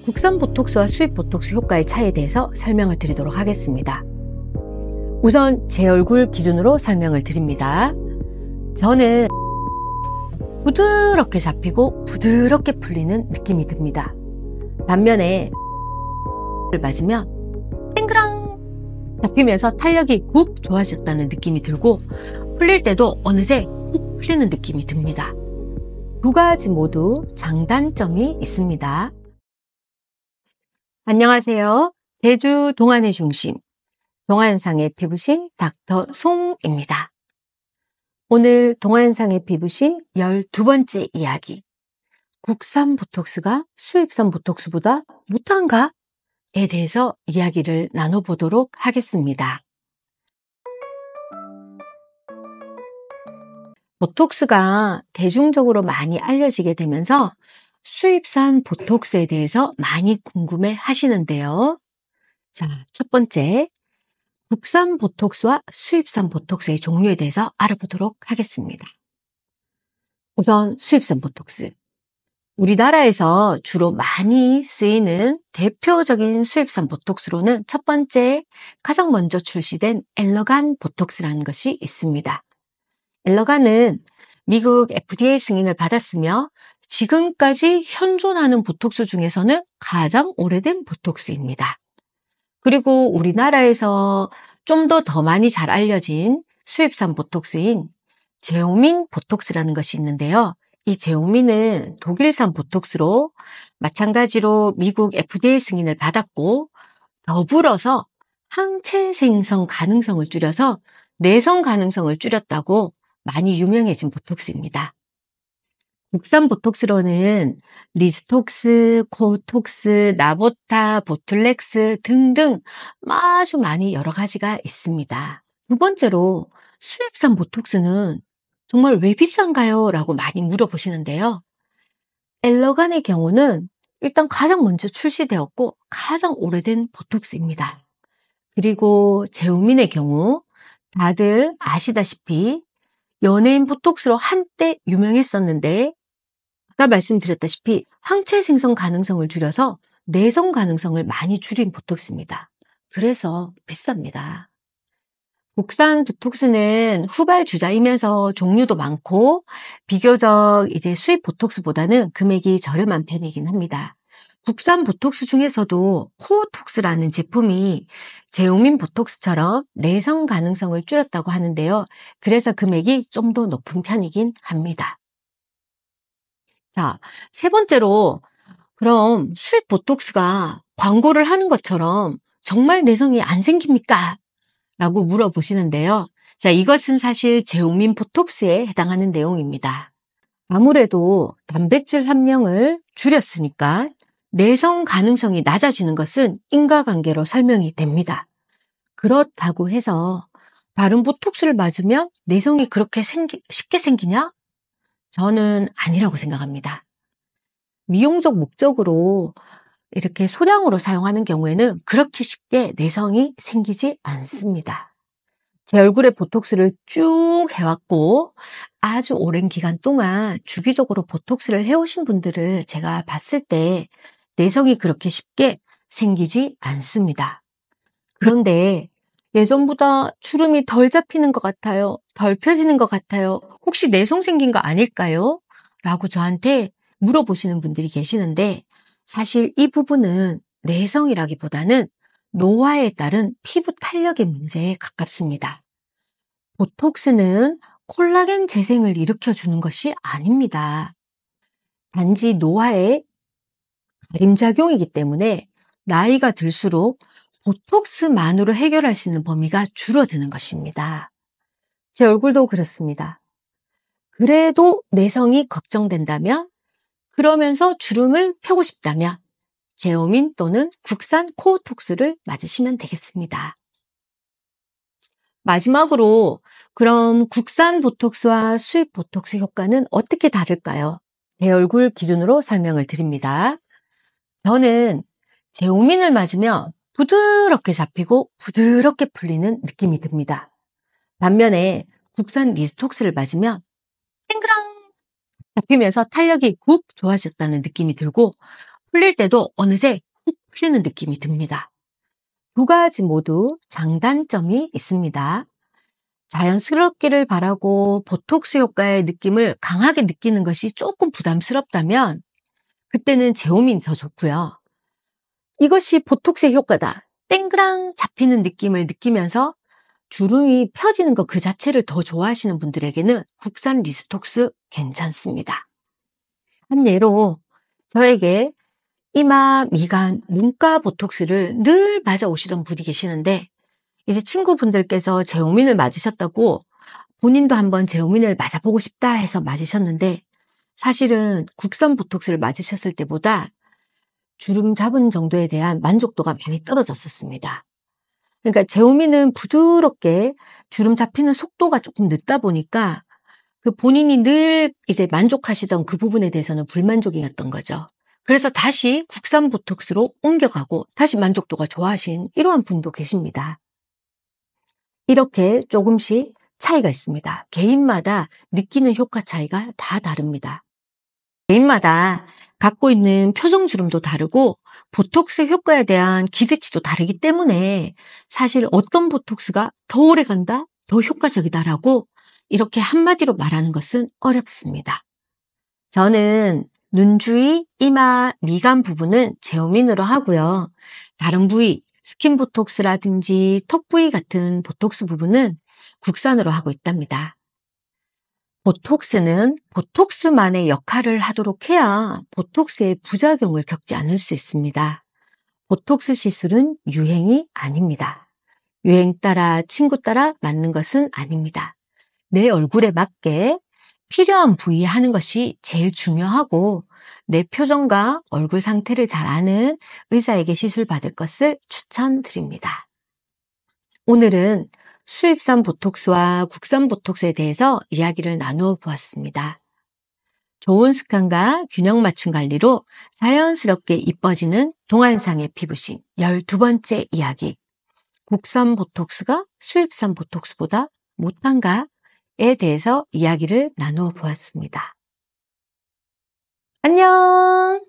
국산 보톡스와 수입 보톡스 효과의 차이에 대해서 설명을 드리도록 하겠습니다. 우선 제 얼굴 기준으로 설명을 드립니다. 저는 부드럽게 잡히고 부드럽게 풀리는 느낌이 듭니다. 반면에 를 맞으면 땡그랑 잡히면서 탄력이 훅 좋아졌다는 느낌이 들고 풀릴 때도 어느새 훅 풀리는 느낌이 듭니다. 두 가지 모두 장단점이 있습니다. 안녕하세요. 제주 동안의 중심, 동안상의 피부신 닥터 송입니다. 오늘 동안상의 피부신 12번째 이야기. 국산 보톡스가 수입산 보톡스보다 못한가? 에 대해서 이야기를 나눠보도록 하겠습니다. 보톡스가 대중적으로 많이 알려지게 되면서 수입산 보톡스에 대해서 많이 궁금해 하시는데요. 자, 첫 번째, 국산 보톡스와 수입산 보톡스의 종류에 대해서 알아보도록 하겠습니다. 우선 수입산 보톡스. 우리나라에서 주로 많이 쓰이는 대표적인 수입산 보톡스로는 첫 번째, 가장 먼저 출시된 엘러간 보톡스라는 것이 있습니다. 엘러간은 미국 FDA 승인을 받았으며 지금까지 현존하는 보톡스 중에서는 가장 오래된 보톡스입니다. 그리고 우리나라에서 좀 더 많이 잘 알려진 수입산 보톡스인 제오민 보톡스라는 것이 있는데요. 이 제오민은 독일산 보톡스로 마찬가지로 미국 FDA 승인을 받았고 더불어서 항체 생성 가능성을 줄여서 내성 가능성을 줄였다고 많이 유명해진 보톡스입니다. 국산 보톡스로는 리스톡스, 코톡스, 나보타, 보툴렉스 등등 아주 많이 여러 가지가 있습니다. 두 번째로 수입산 보톡스는 정말 왜 비싼가요? 라고 많이 물어보시는데요. 엘러간의 경우는 일단 가장 먼저 출시되었고 가장 오래된 보톡스입니다. 그리고 제오민의 경우 다들 아시다시피 연예인 보톡스로 한때 유명했었는데 아까 말씀드렸다시피 항체 생성 가능성을 줄여서 내성 가능성을 많이 줄인 보톡스입니다. 그래서 비쌉니다. 국산 보톡스는 후발주자이면서 종류도 많고 비교적 이제 수입 보톡스보다는 금액이 저렴한 편이긴 합니다. 국산 보톡스 중에서도 코톡스라는 제품이 제오민 보톡스처럼 내성 가능성을 줄였다고 하는데요. 그래서 금액이 좀 더 높은 편이긴 합니다. 자, 세 번째로 그럼 수입 보톡스가 광고를 하는 것처럼 정말 내성이 안 생깁니까? 라고 물어보시는데요. 자, 이것은 사실 제오민 보톡스에 해당하는 내용입니다. 아무래도 단백질 함량을 줄였으니까 내성 가능성이 낮아지는 것은 인과관계로 설명이 됩니다. 그렇다고 해서 다른 보톡스를 맞으면 내성이 그렇게 쉽게 생기냐? 저는 아니라고 생각합니다. 미용적 목적으로 이렇게 소량으로 사용하는 경우에는 그렇게 쉽게 내성이 생기지 않습니다. 제 얼굴에 보톡스를 쭉 해왔고 아주 오랜 기간 동안 주기적으로 보톡스를 해오신 분들을 제가 봤을 때 내성이 그렇게 쉽게 생기지 않습니다. 그런데 예전보다 주름이 덜 잡히는 것 같아요. 덜 펴지는 것 같아요. 혹시 내성 생긴 거 아닐까요? 라고 저한테 물어보시는 분들이 계시는데 사실 이 부분은 내성이라기보다는 노화에 따른 피부 탄력의 문제에 가깝습니다. 보톡스는 콜라겐 재생을 일으켜주는 것이 아닙니다. 단지 노화의 가림작용이기 때문에 나이가 들수록 보톡스만으로 해결할 수 있는 범위가 줄어드는 것입니다. 제 얼굴도 그렇습니다. 그래도 내성이 걱정된다면 그러면서 주름을 펴고 싶다면 제오민 또는 국산 코톡스를 맞으시면 되겠습니다. 마지막으로 그럼 국산 보톡스와 수입 보톡스 효과는 어떻게 다를까요? 제 얼굴 기준으로 설명을 드립니다. 저는 제오민을 맞으면 부드럽게 잡히고 부드럽게 풀리는 느낌이 듭니다. 반면에 국산 리스톡스를 맞으면 땡그랑 잡히면서 탄력이 훅 좋아졌다는 느낌이 들고 풀릴 때도 어느새 훅 풀리는 느낌이 듭니다. 두 가지 모두 장단점이 있습니다. 자연스럽기를 바라고 보톡스 효과의 느낌을 강하게 느끼는 것이 조금 부담스럽다면 그때는 제오민이 더 좋고요. 이것이 보톡스의 효과다. 땡그랑 잡히는 느낌을 느끼면서 주름이 펴지는 것 그 자체를 더 좋아하시는 분들에게는 국산 리스톡스 괜찮습니다. 한 예로 저에게 이마, 미간, 눈가 보톡스를 늘 맞아 오시던 분이 계시는데 이제 친구분들께서 제오민을 맞으셨다고 본인도 한번 제오민을 맞아보고 싶다 해서 맞으셨는데 사실은 국산 보톡스를 맞으셨을 때보다 주름 잡은 정도에 대한 만족도가 많이 떨어졌었습니다. 그러니까 제오민은 부드럽게 주름 잡히는 속도가 조금 늦다 보니까 그 본인이 늘 이제 만족하시던 그 부분에 대해서는 불만족이었던 거죠. 그래서 다시 국산 보톡스로 옮겨가고 다시 만족도가 좋아하신 이러한 분도 계십니다. 이렇게 조금씩 차이가 있습니다. 개인마다 느끼는 효과 차이가 다 다릅니다. 개인마다 갖고 있는 표정 주름도 다르고 보톡스 효과에 대한 기대치도 다르기 때문에 사실 어떤 보톡스가 더 오래 간다, 더 효과적이다라고 이렇게 한마디로 말하는 것은 어렵습니다. 저는 눈 주위, 이마, 미간 부분은 제오민으로 하고요. 다른 부위, 스킨 보톡스라든지 턱 부위 같은 보톡스 부분은 국산으로 하고 있답니다. 보톡스는 보톡스만의 역할을 하도록 해야 보톡스의 부작용을 겪지 않을 수 있습니다. 보톡스 시술은 유행이 아닙니다. 유행 따라 친구 따라 맞는 것은 아닙니다. 내 얼굴에 맞게 필요한 부위에 하는 것이 제일 중요하고 내 표정과 얼굴 상태를 잘 아는 의사에게 시술 받을 것을 추천드립니다. 오늘은 수입산 보톡스와 국산 보톡스에 대해서 이야기를 나누어 보았습니다. 좋은 습관과 균형 맞춤 관리로 자연스럽게 이뻐지는 동안상의 피부심 12번째 이야기. 국산 보톡스가 수입산 보톡스보다 못한가에 대해서 이야기를 나누어 보았습니다. 안녕!